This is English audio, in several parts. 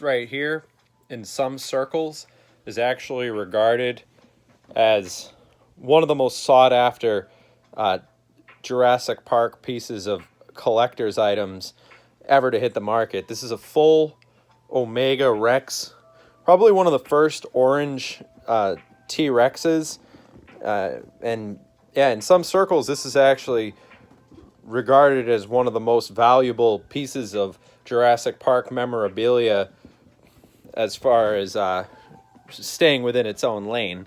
right here, in some circles, is actually regarded as one of the most sought after uh, Jurassic Park pieces of collector's items ever to hit the market. This is a full Omega Rex, probably one of the first orange T-Rexes. And yeah, in some circles, this is actually regarded as one of the most valuable pieces of Jurassic Park memorabilia as far as staying within its own lane.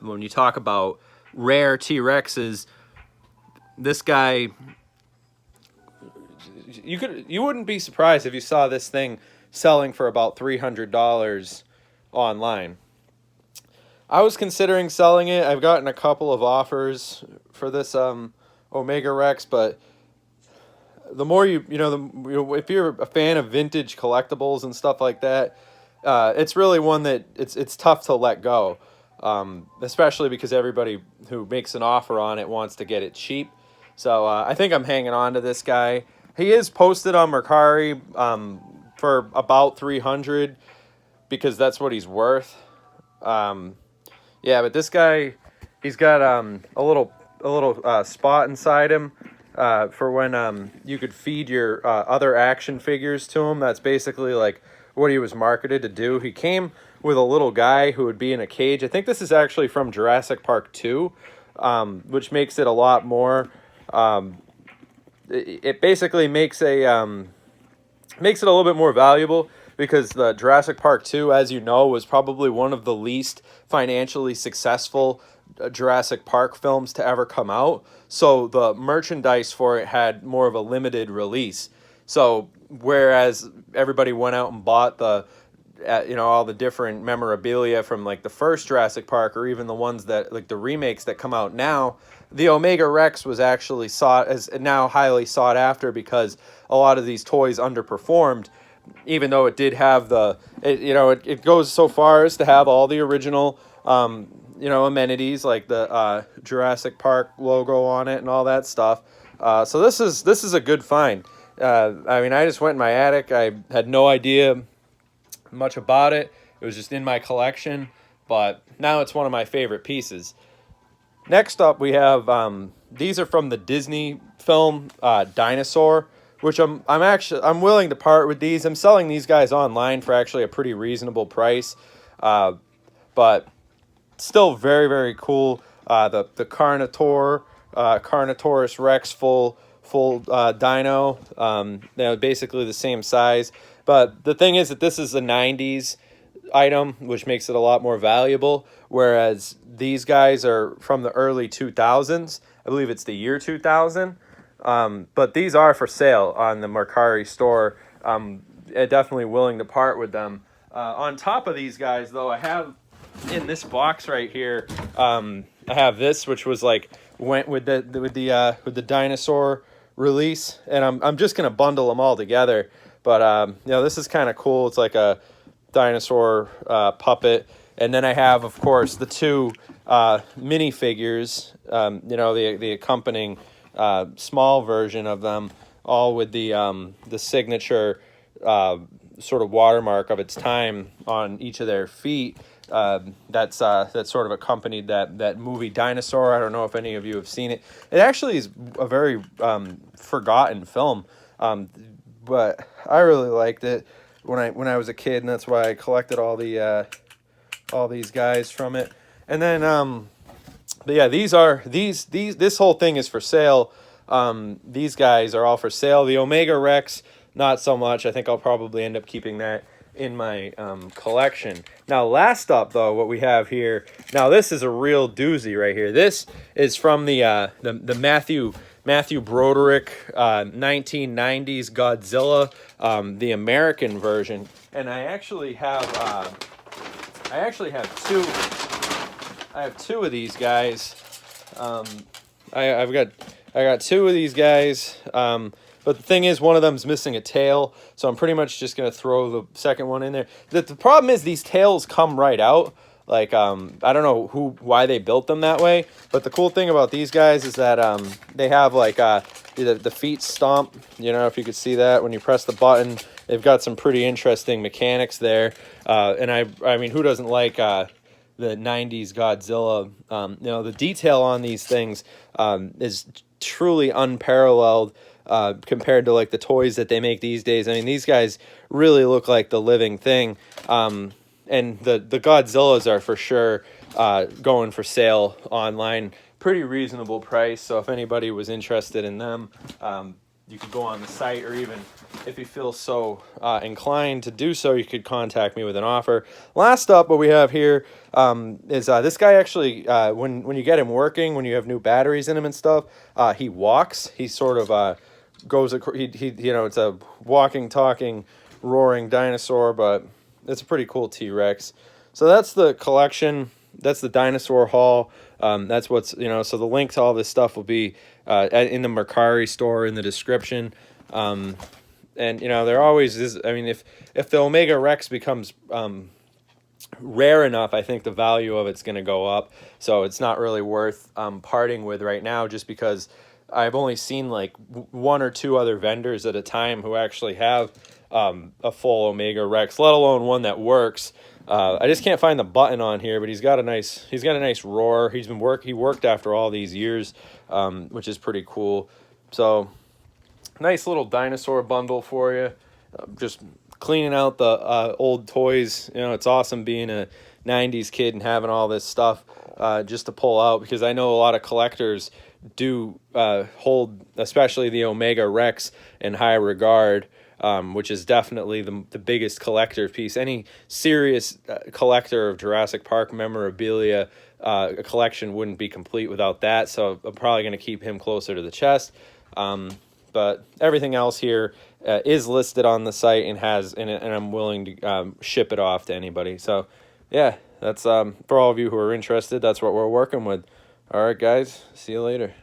When you talk about rare T-Rexes, this guy, you wouldn't be surprised if you saw this thing selling for about $300 online. I was considering selling it. I've gotten a couple of offers for this Omega Rex, but the more if you're a fan of vintage collectibles and stuff like that, it's really one that it's tough to let go, especially because everybody who makes an offer on it wants to get it cheap. So I think I'm hanging on to this guy. He is posted on Mercari for about 300 because that's what he's worth. Yeah, but this guy, he's got a little spot inside him for when you could feed your other action figures to him. That's basically like what he was marketed to do. He came with a little guy who would be in a cage. I think this is actually from Jurassic Park 2, which makes it a lot more. It basically makes makes it a little bit more valuable because the Jurassic Park 2, as you know, was probably one of the least financially successful Jurassic Park films to ever come out. So the merchandise for it had more of a limited release. So whereas everybody went out and bought the all the different memorabilia from like the first Jurassic Park or even the ones that like the remakes that come out now, the Omega Rex was actually now highly sought after because a lot of these toys underperformed, even though it did have it goes so far as to have all the original amenities like the Jurassic Park logo on it and all that stuff. So this is a good find. I mean, I just went in my attic. I had no idea much about it. It was just in my collection, but now it's one of my favorite pieces. Next up, we have these are from the Disney film Dinosaur, which I'm willing to part with these. I'm selling these guys online for actually a pretty reasonable price, but still very very cool. The Carnotaurus Rex full dino, basically the same size. But the thing is that this is a 90's item, which makes it a lot more valuable, whereas these guys are from the early 2000s. I believe it's the year 2000. But these are for sale on the Mercari store. I'm definitely willing to part with them. On top of these guys, though, I have in this box right here, I have this, which was like went with the dinosaur release, and I'm just gonna bundle them all together. But this is kind of cool. It's like a dinosaur puppet, and then I have, of course, the two minifigures. The accompanying small version of them, all with the signature sort of watermark of its time on each of their feet. That sort of accompanied that movie Dinosaur. I don't know if any of you have seen it. It actually is a very forgotten film, but I really liked it when I was a kid, and that's why I collected all these guys from it. And then but yeah, this whole thing is for sale. These guys are all for sale. The Omega Rex, not so much. I think I'll probably end up keeping that in my collection. Now, last up, though, what we have here. Now, this is a real doozy right here. This is from the Matthew Broderick 1990's Godzilla, the American version. And I actually have two. I have two of these guys. I got two of these guys. But the thing is, one of them's missing a tail, so I'm pretty much just gonna throw the second one in there. The problem is these tails come right out. Like I don't know why they built them that way, but the cool thing about these guys is that they have like the feet stomp. If you could see that when you press the button, They've got some pretty interesting mechanics there, and I mean, who doesn't like the 90s Godzilla? You know, the detail on these things is truly unparalleled compared to like the toys that they make these days. I mean, these guys really look like the living thing. And the Godzillas are for sure going for sale online, pretty reasonable price. So if anybody was interested in them, you could go on the site, or even if you feel so inclined to do so, you could contact me with an offer. Last up, what we have here is this guy actually, when you get him working, when you have new batteries in him and stuff, he walks. He sort of goes, you know, it's a walking, talking, roaring dinosaur, but it's a pretty cool T-Rex. So that's the collection. That's the dinosaur haul. That's what's, you know, so the link to all this stuff will be in the Mercari store in the description. And, you know, there always is, I mean, if the Omega Rex becomes rare enough, I think the value of it's going to go up. So it's not really worth parting with right now, just because I've only seen like one or two other vendors at a time who actually have a full Omega Rex, let alone one that works. I just can't find the button on here, but he's got a nice roar. He worked after all these years, which is pretty cool. So nice little dinosaur bundle for you. Just cleaning out the old toys. You know, it's awesome being a 90s kid and having all this stuff just to pull out, because I know a lot of collectors do hold, especially the Omega Rex, in high regard. Which is definitely the biggest collector piece. Any serious collector of Jurassic Park memorabilia, a collection wouldn't be complete without that. So I'm probably going to keep him closer to the chest. But everything else here is listed on the site and I'm willing to ship it off to anybody. So yeah, that's for all of you who are interested. That's what we're working with. All right, guys. See you later.